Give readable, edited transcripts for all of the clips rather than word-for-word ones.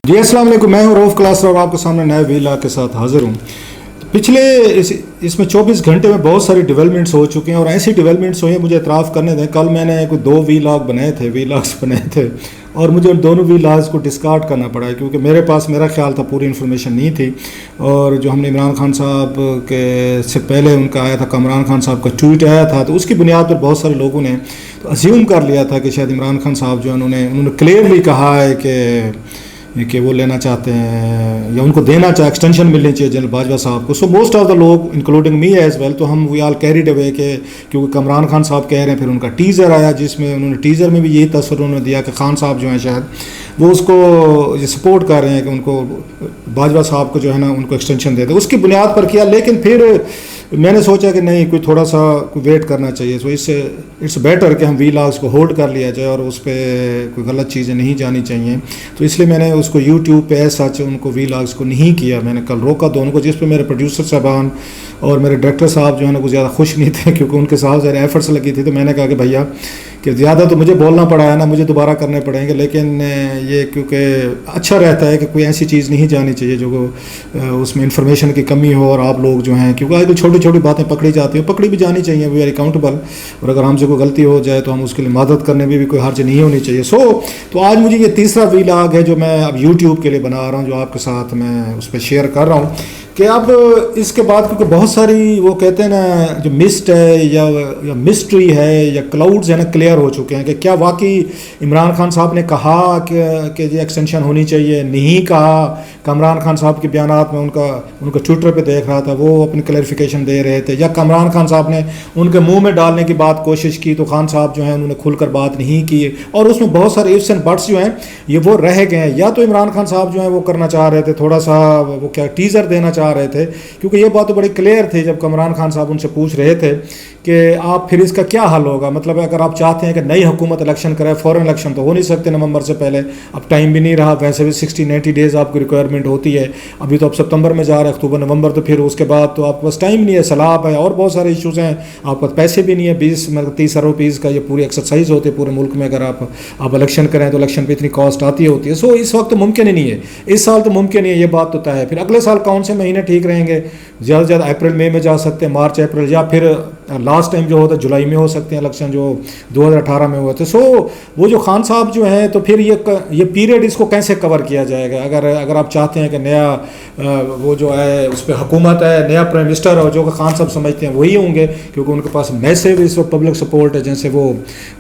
जी अस्सलाम वालेकुम। मैं हूँ रऊफ़ क्लास और आपके सामने नए वीला के साथ हाज़िर हूँ। पिछले इसमें 24 घंटे में बहुत सारी डेवलपमेंट्स हो चुकी हैं और ऐसी डेवलपमेंट्स हुई हैं, मुझे इतराफ़ करने दें। कल मैंने कोई 2 वीलॉग्स बनाए थे और मुझे उन दोनों वीलॉग्स को डिस्कार्ड करना पड़ा है क्योंकि मेरे पास मेरा ख्याल था पूरी इन्फॉर्मेशन नहीं थी। और जो हमने इमरान खान साहब के से पहले उनका आया था, इमरान खान साहब का ट्वीट आया था, तो उसकी बुनियाद पर बहुत सारे लोगों ने तो अज्यूम कर लिया था कि शायद इमरान खान साहब जो उन्होंने क्लियरली कहा है कि वो लेना चाहते हैं या उनको देना चाहे, एक्सटेंशन मिलनी चाहिए जनरल बाजवा साहब को। सो मोस्ट ऑफ द लोग इंक्लूडिंग मी एज वेल, तो हम वी आल कैरिड अवे के क्योंकि इमरान खान साहब कह रहे हैं। फिर उनका टीज़र आया जिसमें उन्होंने टीज़र में भी यही तस्वीर उन्होंने दिया कि खान साहब जो हैं शायद वो उसको ये सपोर्ट कर रहे हैं कि उनको बाजवा साहब को जो है ना उनको एक्सटेंशन दे दे। उसकी बुनियाद पर किया, लेकिन फिर मैंने सोचा कि नहीं, कोई थोड़ा सा वेट करना चाहिए। सो इससे इट्स बेटर कि हम वीलॉग्स को होल्ड कर लिया जाए और उस पर कोई गलत चीज़ें नहीं जानी चाहिए। तो इसलिए मैंने उसको यूट्यूब पे ऐसा उनको वीलॉग्स को नहीं किया। मैंने कल रोका दोनों को, जिस पे मेरे प्रोड्यूसर साहबान और मेरे डायरेक्टर साहब जो है ना कुछ ज़्यादा खुश नहीं थे क्योंकि उनके साथ ज़्यादा एफर्ट्स लगी थी। तो मैंने कहा कि भैया कि ज़्यादा तो मुझे बोलना पड़ा है ना, मुझे दोबारा करने पड़ेंगे, लेकिन ये क्योंकि अच्छा रहता है कि कोई ऐसी चीज़ नहीं जानी चाहिए जो उसमें इंफॉर्मेशन की कमी हो। और आप लोग जो हैं, क्योंकि आजकल छोटी छोटी बातें पकड़ी जाती हैं, पकड़ी भी जानी चाहिए, वी आर अकाउंटेबल। और अगर हमसे कोई गलती हो जाए तो हम उसके लिए मदद करने में भी कोई हर्ज नहीं होनी चाहिए। तो आज मुझे ये तीसरा वीलॉग है जो मैं अब यूट्यूब के लिए बना रहा हूँ, जो आपके साथ मैं उस पर शेयर कर रहा हूँ कि अब इसके बाद क्योंकि बहुत सारी वो कहते हैं ना जो मिस्ट है या मिस्ट्री है या क्लाउड्स है ना क्लियर हो चुके हैं कि क्या वाकई इमरान खान साहब ने कहा कि ये एक्सटेंशन होनी चाहिए, नहीं कहा। इमरान खान साहब के बयानात में उनका ट्विटर पे देख रहा था, वो अपनी क्लैरिफिकेशन दे रहे थे, या इमरान खान साहब ने उनके मुंह में डालने की बात कोशिश की तो खान साहब जो हैं उन्होंने खुलकर बात नहीं की। और उसमें बहुत सारे इफ्स एंड बट्स जो हैं ये वो रह गए हैं। या तो इमरान खान साहब जो हैं वो करना चाह रहे थे थोड़ा सा वो क्या टीज़र देना चाह रहे थे, क्योंकि ये बात तो बड़ी क्लियर थी जब इमरान खान साहब उनसे पूछ रहे थे कि आप फिर इसका क्या हल होगा। मतलब अगर आप चाहते हैं कि नई हुकूमत इलेक्शन करे, फॉरेन इलेक्शन तो हो नहीं सकते नवंबर से पहले, अब टाइम भी नहीं रहा, वैसे भी 60-90 डेज़ आपकी रिक्वायरमेंट होती है। अभी तो आप सितंबर में जा रहे हैं, अक्टूबर नवंबर, तो फिर उसके बाद तो आपके पास टाइम नहीं है, सलाब है और बहुत सारे इशूज़ हैं, आपके पास पैसे भी नहीं है। 20-30 अरब रुपीज़ का ये पूरी एक्सरसाइज होती है पूरे मुल्क में। अगर आप इलेक्शन करें तो इलेक्शन पर इतनी कॉस्ट आती होती है। सो इस वक्त तो मुमकिन ही नहीं है, इस साल तो मुमकिन नहीं है, ये बात तो तय है। फिर अगले साल कौन से महीने ठीक रहेंगे? ज़्यादा से ज़्यादा अप्रैल मई में जा सकते हैं, मार्च अप्रैल, या फिर लास्ट टाइम जो होता है जुलाई में हो सकते हैं इलेक्शन जो 2018 में हुए थे। सो वो जो खान साहब जो हैं, तो फिर ये पीरियड इसको कैसे कवर किया जाएगा? अगर आप चाहते हैं कि नया वो जो है उस पर हुकूमत है, नया प्राइम मिनिस्टर हो, जो खान साहब समझते हैं वही होंगे क्योंकि उनके पास मैसिव इस वक्त पब्लिक सपोर्ट है। जैसे वो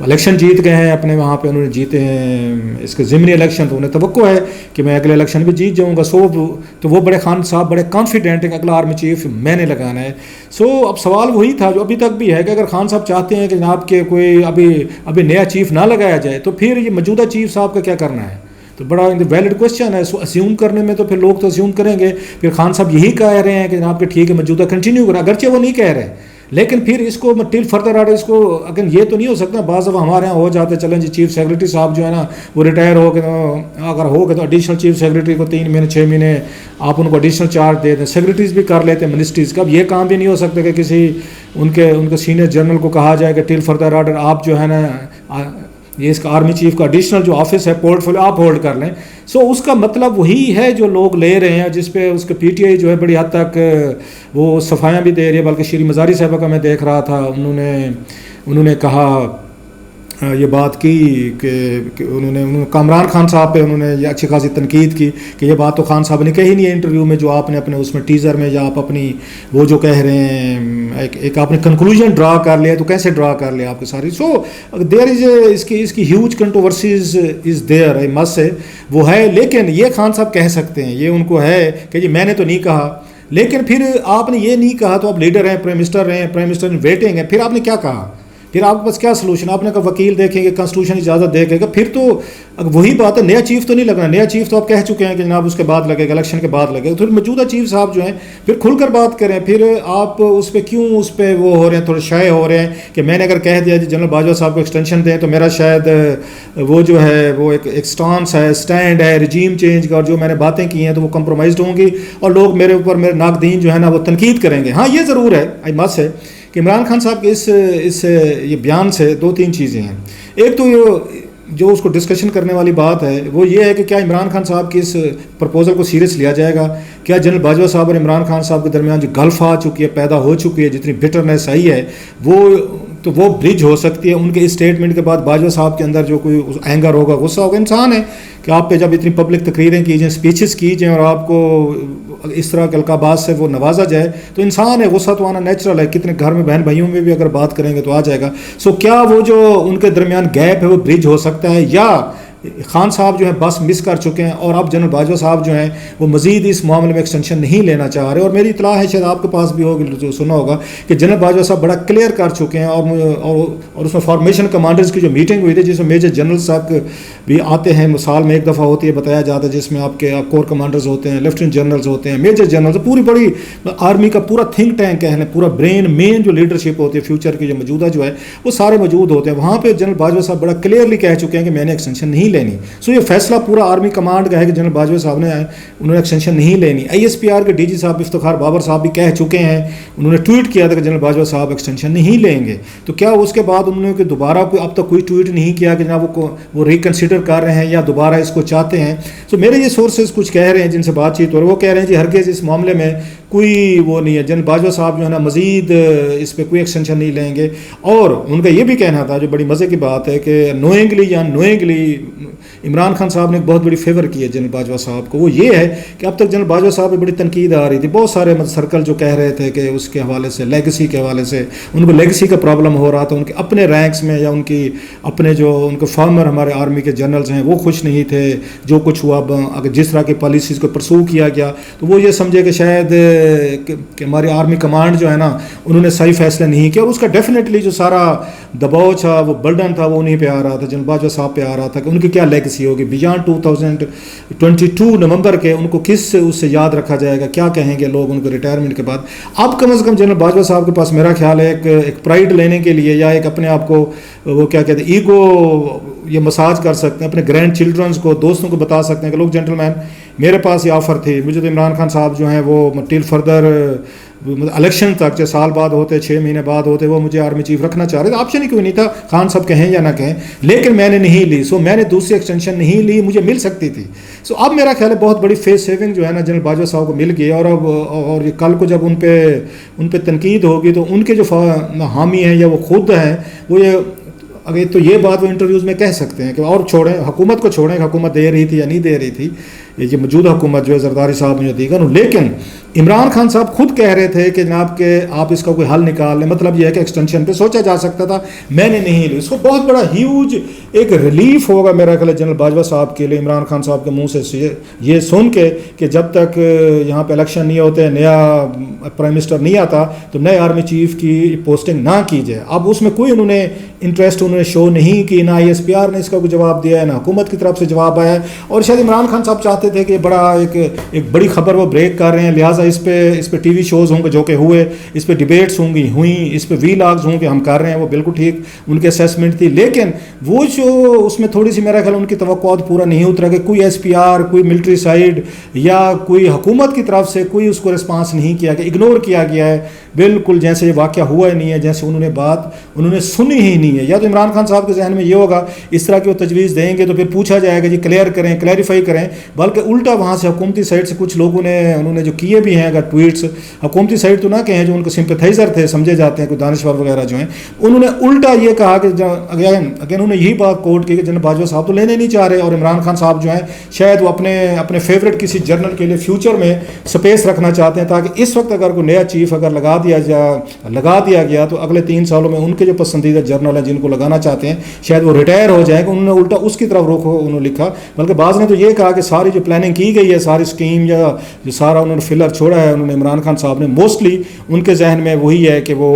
इलेक्शन जीत गए हैं अपने वहाँ पे, उन्होंने जीते हैं इसके ज़िमनी इलेक्शन, तो उन्हें तवक्को है कि मैं अगले इलेक्शन भी जीत जाऊँगा। तो वो बड़े खान साहब बड़े कॉन्फिडेंट हैं कि अगला आर्मी चीफ मैंने लगाना है। सो अब सवाल वही था जो अभी तक भी है कि अगर खान साहब चाहते हैं कि जनाब के कोई अभी नया चीफ ना लगाया जाए तो फिर ये मौजूदा चीफ साहब का क्या करना है? तो बड़ा वैलिड क्वेश्चन है। सो अस्यूम करने में तो फिर लोग तो अस्यूम करेंगे फिर खान साहब यही कह रहे हैं कि जनाब के ठीक है मौजूदा कंटिन्यू करें, अगरचे वो नहीं कह रहे, लेकिन फिर इसको टिल फर्दर आर्डर इसको अगर ये तो नहीं हो सकता। बाज़ दफ़ा हमारे यहाँ हो जाते चलें जी चीफ सेक्रेटरी साहब जो है ना वो रिटायर हो गए, अगर हो गए तो एडिशनल चीफ सेक्रेटरी को 3 महीने 6 महीने आप उनको एडिशनल चार्ज दे दें। सेक्रेटरीज भी कर लेते हैं मिनिस्ट्रीज़ का। अब ये काम भी नहीं हो सकता कि किसी उनके सीनियर जनरल को कहा जाए कि टिल फर्दर आर्डर आप जो है ना ये इसका आर्मी चीफ का एडिशनल जो ऑफिस है पोर्टफोलियो आप होल्ड कर लें। सो उसका मतलब वही है जो लोग ले रहे हैं, जिस पे उसके पीटीआई जो है बड़ी हद तक वो सफाइयाँ भी दे रही है। बल्कि श्री मज़ारी साहब का मैं देख रहा था, उन्होंने कहा ये बात की कि उन्होंने इमरान खान साहब पे उन्होंने ये अच्छी खासी तनकीद की कि ये बात तो खान साहब ने कही नहीं है इंटरव्यू में जो आपने अपने उसमें टीज़र में, या आप अपनी वो जो कह रहे हैं एक आपने कंक्लूजन ड्रा कर लिया, तो कैसे ड्रा कर लिया आपकी सारी। सो देयर इज़ इसकी huge controversies is there, I must say वो है। लेकिन ये खान साहब कह सकते हैं, ये उनको है कि जी मैंने तो नहीं कहा, लेकिन फिर आपने ये नहीं कहा तो आप लीडर हैं, प्राइम मिनिस्टर हैं, प्राइम मिनिस्टर इन वेटिंग है, फिर आपने क्या कहा? फिर आपके पास क्या सलूशन? आपने कहा वकील देखेंगे, कॉन्स्टिट्यूशन इजाज़त देखेगा, फिर तो वही बात है। नया चीफ तो नहीं लगना, नया चीफ तो आप कह चुके हैं कि जनाब उसके बाद लगेगा, इलेक्शन के बाद लगेगा। तो मौजूदा चीफ साहब जो हैं फिर खुलकर बात करें। फिर आप उस पर क्यों उस पर वो हो रहे हैं, थोड़े शाये हो रहे हैं कि मैंने अगर कह दिया जी जनरल बाजवा साहब को एक्सटेंशन दें तो मेरा शायद वो जो है वो एक स्टांस है, स्टैंड है रिजीम चेंज का, और जो मैंने बातें की हैं तो वो कंप्रोमाइज़ होंगी और लोग मेरे ऊपर मेरे नाकदीन जो है ना वो तनकीद करेंगे। हाँ ये ज़रूर है, आई मस्ट है कि इमरान खान साहब के इस ये बयान से 2-3 चीज़ें हैं। एक तो जो उसको डिस्कशन करने वाली बात है वो ये है कि क्या इमरान खान साहब की इस प्रपोजल को सीरियस लिया जाएगा, क्या जनरल बाजवा साहब और इमरान खान साहब के दरमियान जो गल्फ आ चुकी है, पैदा हो चुकी है, जितनी बिटरनेस आई है वो ब्रिज हो सकती है। उनके इस स्टेटमेंट के बाद बाजवा साहब के अंदर जो कोई एंगर होगा, गुस्सा होगा, इंसान है कि आप पे जब इतनी पब्लिक तकरीरें की जाएँ, स्पीचेस की जाएँ और आपको इस तरह के अलकाबाज से वो नवाजा जाए, तो इंसान है, गुस्सा तो आना नेचुरल है। कितने घर में बहन भाइयों में भी अगर बात करेंगे तो आ जाएगा। सो क्या वो जो उनके दरमियान गैप है वो ब्रिज हो सकता है, या खान साहब जो है बस मिस कर चुके हैं और अब जनरल बाजवा साहब जो हैं वो मजीद इस मामले में एक्सटेंशन नहीं लेना चाह रहे। और मेरी इतला है, शायद आपके पास भी होगी, जो सुना होगा कि जनरल बाजवा साहब बड़ा क्लियर कर चुके हैं और उसमें फॉर्मेशन कमांडर्स की जो मीटिंग हुई थी जिसमें मेजर जनरल साहब भी आते हैं, साल में एक दफ़ा होती है, बताया जाता है, जिसमें आपके कोर कमांडर्स होते हैं, लेफ्टिनेंट जनरल्स होते हैं, मेजर जनरल्स, पूरी बड़ी आर्मी का पूरा थिंक टैंक है, पूरा ब्रेन, मेन जो लीडरशिप होती है फ्यूचर की, जो मौजूदा जो है वो सारे मौजूद होते हैं। वहाँ पर जनरल बाजवा साहब बड़ा क्लियरली कह चुके हैं कि मैंने एक्सटेंशन नहीं लेनी। सो ये फैसला पूरा आर्मी कमांड का है कि जनरल बाजवा साहब ने उन्होंने एक्सटेंशन नहीं लेनी। ISPR के DG साहब इफ्तिखार बाबर साहब भी कह चुके हैं, उन्होंने ट्वीट किया था कि जनरल बाजवा साहब एक्सटेंशन नहीं लेंगे। तो क्या उसके बाद उन्होंने दोबारा अब तक कोई ट्वीट नहीं किया कि जनाब वो रिकन्सिडर कर रहे हैं या दोबारा इसको चाहते हैं? तो मेरे ये सोर्सेज कुछ कह रहे हैं जिनसे बातचीत, और वो कह रहे हैं जी हरगिज़ इस मामले में कोई वो नहीं है, जनरल बाजवा साहब जो है ना मज़ीद इस पर कोई एक्सटेंशन नहीं लेंगे। और उनका ये भी कहना था, जो बड़ी मज़े की बात है, कि नोइंगली या नोइंगली इमरान खान साहब ने एक बहुत बड़ी फेवर की है जनरल बाजवा साहब को। वो ये है कि अब तक जनरल बाजवा साहब पर बड़ी तनकीद आ रही थी, बहुत सारे सर्कल जो कह रहे थे कि उसके हवाले से, लेगेसी के हवाले से उनको लेगेसी का प्रॉब्लम हो रहा था, उनके अपने रैंक्स में या उनकी अपने जो उनके फॉर्मर हमारे आर्मी के जनरल्स हैं वो खुश नहीं थे जो कुछ हुआ। अगर जिस तरह की पॉलिसीज़ को परसू किया गया तो वो ये समझे कि शायद कि हमारी आर्मी कमांड जो है ना उन्होंने सही फैसला नहीं किया, और उसका डेफिनेटली जो सारा दबाव था, वो बर्डन था, वो उन्हीं पे आ रहा था, जनरल बाजवा साहब पे आ रहा था कि उनकी क्या लेगेसी होगी बियॉन्ड 2022 नवंबर के, उनको किस उससे याद रखा जाएगा, क्या कहेंगे लोग उनको रिटायरमेंट के बाद। अब कम से कम जनरल बाजवा साहब के पास मेरा ख्याल है एक प्राइड लेने के लिए, या एक अपने आप को वो क्या कहते हैं ईगो ये मसाज कर सकते हैं, अपने ग्रैंड चिल्ड्रंस को, दोस्तों को बता सकते हैं कि लोग जेंटलमैन मेरे पास ये ऑफ़र थी, मुझे तो इमरान खान साहब जो हैं वो टिल फर्दर इलेक्शन तक, चाहे साल बाद होते, 6 महीने बाद होते, वो मुझे आर्मी चीफ रखना चाह रहे थे। ऑप्शन ही क्यों नहीं था, खान साहब कहें या ना कहें, लेकिन मैंने नहीं ली। सो मैंने दूसरी एक्सटेंशन नहीं ली, मुझे मिल सकती थी। सो अब मेरा ख्याल है बहुत बड़ी फेस सेविंग जो है ना जनरल बाजवा साहब को मिल गई। और अब और कल को जब उन पे तनकीद होगी तो उनके जो हामी हैं या वो खुद हैं वो ये अगर तो ये बात वो इंटरव्यूज़ में कह सकते हैं कि और छोड़ें, हुकूमत को छोड़ें, हुकूमत दे रही थी या नहीं दे रही थी, ये मौजूदा हुकूमत जो है जरदारी साहब ने जो दी। लेकिन इमरान खान साहब खुद कह रहे थे कि जनाब के आप इसका कोई हल निकाल लें, मतलब यह है कि एक्सटेंशन पे सोचा जा सकता था, मैंने नहीं ली। इसको बहुत बड़ा ह्यूज एक रिलीफ होगा मेरा ख्याल जनरल बाजवा साहब के लिए, इमरान खान साहब के मुंह से ये सुन के कि जब तक यहाँ पे इलेक्शन नहीं होते, नया प्राइम मिनिस्टर नहीं आता, तो नए आर्मी चीफ की पोस्टिंग ना की जाए। अब उसमें कोई उन्होंने इंटरेस्ट उन्होंने शो नहीं की, ना ISPR ने इसका कोई जवाब दिया है, ना हुकूमत की तरफ से जवाब आया है। और शायद इमरान खान साहब चाहते थे कि बड़ा एक बड़ी खबर वो ब्रेक कर रहे हैं, लिहाजा इस पे TV शोज़ होंगे जो कि हुए, इस पे डिबेट्स हुई, इस पे व्लॉग्स होंगे, हम कर रहे हैं, वो बिल्कुल ठीक उनकी असेसमेंट थी। लेकिन वो जो उसमें थोड़ी सी मेरा ख्याल उनकी तवक्कुआत पूरा नहीं उतरा कि कोई SPR, कोई मिलिट्री साइड या कोई हुकूमत की तरफ से कोई उसको रिस्पांस नहीं किया, कि इग्नोर किया गया है बिल्कुल, जैसे ये वाक़या हुआ ही नहीं है, जैसे उन्होंने सुनी ही नहीं है। या तो इमरान खान साहब के जहन में ये होगा, इस तरह की वो तजवीज़ देंगे तो फिर पूछा जाएगा जी क्लियर करें, क्लैरिफाई करें, बल्कि उल्टा वहाँ से हुकूमती साइड से कुछ लोगों ने उन्होंने जो किए भी हैं, अगर ट्वीट्स हुकूमती साइड तो ना कहें, जो उनको सिंपैथाइजर थे समझे जाते हैं, कोई दानिशवर वगैरह जो हैं, उन्होंने उल्टा ये कहा कि अगेन उन्होंने यही बात कोट की कि जनरल बाजवा साहब तो लेने नहीं चाह रहे, और इमरान खान साहब जो हैं शायद वो अपने फेवरेट किसी जर्नल के लिए फ्यूचर में स्पेस रखना चाहते हैं, ताकि इस वक्त अगर कोई नया चीफ अगर लगा दिया गया तो अगले 3 सालों में उनके जो पसंदीदा जर्नल हैं जिनको लगाना चाहते हैं शायद वो रिटायर हो जाएगा। उन्होंने उल्टा उसकी तरफ रुख उन्होंने लिखा, बल्कि बाज़ ने तो ये कहा कि सारी जो प्लानिंग की गई है, सारी स्कीम या जो सारा उन्होंने फिलर छोड़ा है उन्होंने इमरान खान साहब ने, मोस्टली उनके जहन में वही है कि वो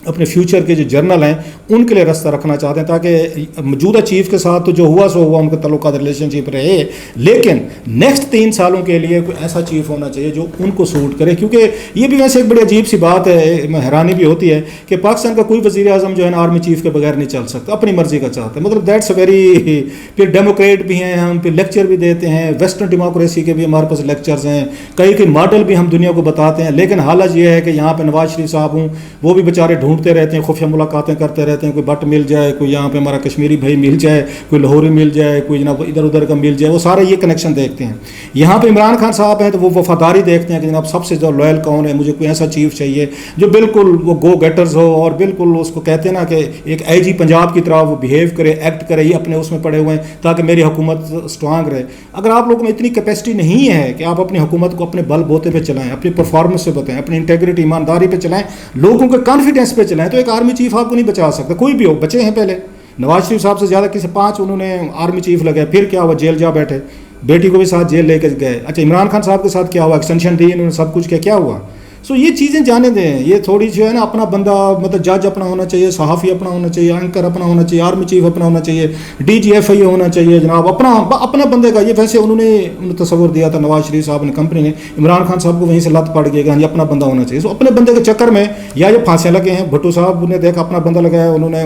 अपने फ्यूचर के जो जर्नल हैं उनके लिए रास्ता रखना चाहते हैं, ताकि मौजूदा चीफ के साथ तो जो हुआ सो हुआ, उनके तल्लुकात रिलेशनशिप रहे, लेकिन नेक्स्ट 3 सालों के लिए कोई ऐसा चीफ होना चाहिए जो उनको सूट करे। क्योंकि ये भी वैसे एक बड़ी अजीब सी बात है, हैरानी भी होती है कि पाकिस्तान का कोई वज़ीर आज़म जो है ना आर्मी चीफ के बगैर नहीं चल सकता, अपनी मर्जी का चाहता है, मतलब दैट्स वेरी, फिर डेमोक्रेट भी हैं हम, फिर लेक्चर भी देते हैं, वेस्टर्न डेमोक्रेसी के भी हमारे पास लेक्चर्स हैं, कई मॉडल भी हम दुनिया को बताते हैं, लेकिन हालत ये है कि यहाँ पर नवाज शरीफ साहब हूँ, वो भी बेचारे ढूंढते रहते हैं, खुफिया मुलाकातें करते रहते हैं, कोई बट मिल जाए, कोई यहाँ पे हमारा कश्मीरी भाई मिल जाए, कोई लाहौरी मिल जाए, कोई जनाब इधर उधर का मिल जाए, वो सारे ये कनेक्शन देखते हैं। यहाँ पे इमरान खान साहब हैं तो वो वफादारी देखते हैं कि जनाब सबसे जो लॉयल कौन है, मुझे कोई ऐसा चीफ चाहिए जो बिल्कुल वो गो गेटर्स हो और बिल्कुल उसको कहते हैं ना कि एक IG पंजाब की तरह वो बिहेव करे, एक्ट करे, ये अपने उसमें पड़े हुए हैं ताकि मेरी हुकूमत स्ट्रांग रहे। अगर आप लोगों में इतनी कैपेसिटी नहीं है कि आप अपनी हुकूमत को अपने बल बोते पे चलाएं, अपनी परफॉर्मेंस से बताएं, अपनी इंटेग्रिटी ईमानदारी पे चलाएं, लोगों के कॉन्फिडेंस पे चलाएं, तो एक आर्मी चीफ आपको नहीं बचा सकता, कोई भी हो। बचे हैं पहले नवाज शरीफ साहब से ज़्यादा किसी 5 उन्होंने आर्मी चीफ लगाए, फिर क्या हुआ, जेल जा बैठे, बेटी को भी साथ जेल लेकर गए। अच्छा, इमरान खान साहब के साथ क्या हुआ, एक्सटेंशन दी इन्होंने, सब कुछ क्या हुआ। सो ये चीज़ें जाने दें, ये थोड़ी जो है ना अपना बंदा, मतलब जज अपना होना चाहिए, सहाफ़ी अपना होना चाहिए, एंकर अपना होना चाहिए, आर्मी चीफ अपना होना चाहिए, DGFI होना चाहिए जनाब, अपना बंदे का। ये वैसे उन्होंने तस्वुर दिया था नवाज शरीफ साहब ने, कंपनी ने, इमरान खान साहब को वहीं से लत पड़ गई कि ये अपना बंदा होना चाहिए। सो अपने बंदे के चक्कर में या ये फांसियाँ लगे हैं। भुट्टो साहब ने देखा अपना बंदा लगाया, उन्होंने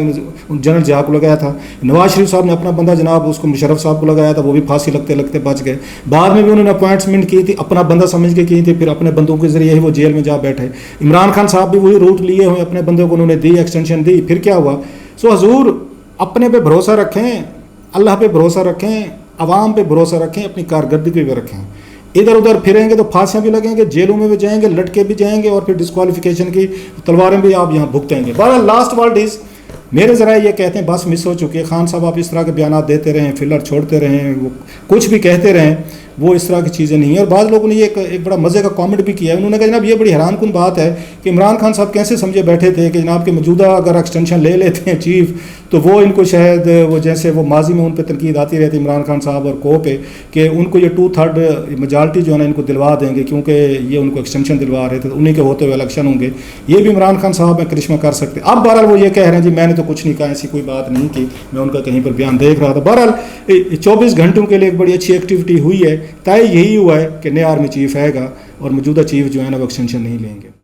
जनरल जिया को लगाया था। नवाज शरीफ साहब ने अपना बंदा जनाब उसको मुशर्रफ साहब को लगाया था, वो भी फांसी लगते लगते बच गए। बाद में भी उन्होंने अपॉइंटमेंट की थी, अपना बंदा समझ के की थी, फिर अपने बंदों के जरिए ही वो जेल में जा बैठे। इमरान खान साहब भी वही रूट लिए हुए, अपने बंदे को उन्होंने दी, एक्सटेंशन दी, फिर क्या हुआ। सो हजूर अपने पे भरोसा रखें, अल्लाह पे भरोसा रखें, अवाम पे भरोसा रखें, अपनी कारकर्दगी पे रखें। इधर उधर फिरेंगे तो फांसियाँ भी लगेंगे, जेलों में भी जाएंगे, लटके भी जाएंगे, और फिर डिस्क्वालिफिकेशन की तलवारें भी आप यहाँ भुगतेंगे। बहरहाल लास्ट वर्ड इज़, मेरे ज़रा ये कहते हैं बस मिस हो चुकी है। खान साहब आप इस तरह के बयान देते रहें, फिलर छोड़ते रहें, वो कुछ भी कहते रहें, वो इस तरह की चीज़ें नहीं है। और बाद लोगों ने ये एक बड़ा मज़े का कमेंट भी किया है, उन्होंने कहा जनाब ये बड़ी हैरानकुन बात है कि इमरान खान साहब कैसे समझे बैठे थे कि जनाब के मौजूदा अगर एक्सटेंशन ले लेते हैं चीफ तो वो इनको शायद वो जैसे वो माजी में उन पर तनकीद आती रहती इमरान खान साहब और को पे कि उनको ये 2/3 मेजॉरिटी जो है ना इनको दिलवा देंगे, क्योंकि ये उनको एक्सटेंशन दिलवा रहे थे, तो उन्हीं के होते हुए इलेक्शन होंगे, ये भी इमरान खान साहब में करिश्मा कर सकते। अब बहरहाल वो ये कह रहे हैं जी मैंने तो कुछ नहीं कहा, ऐसी कोई बात नहीं की, मैं उनका कहीं पर बयान देख रहा था। बहरहाल 24 घंटों के लिए एक बड़ी अच्छी एक्टिविटी हुई है। तय यही हुआ है कि नया आर्मी चीफ आएगा और मौजूदा चीफ जो है ना वो एक्सटेंशन नहीं लेंगे।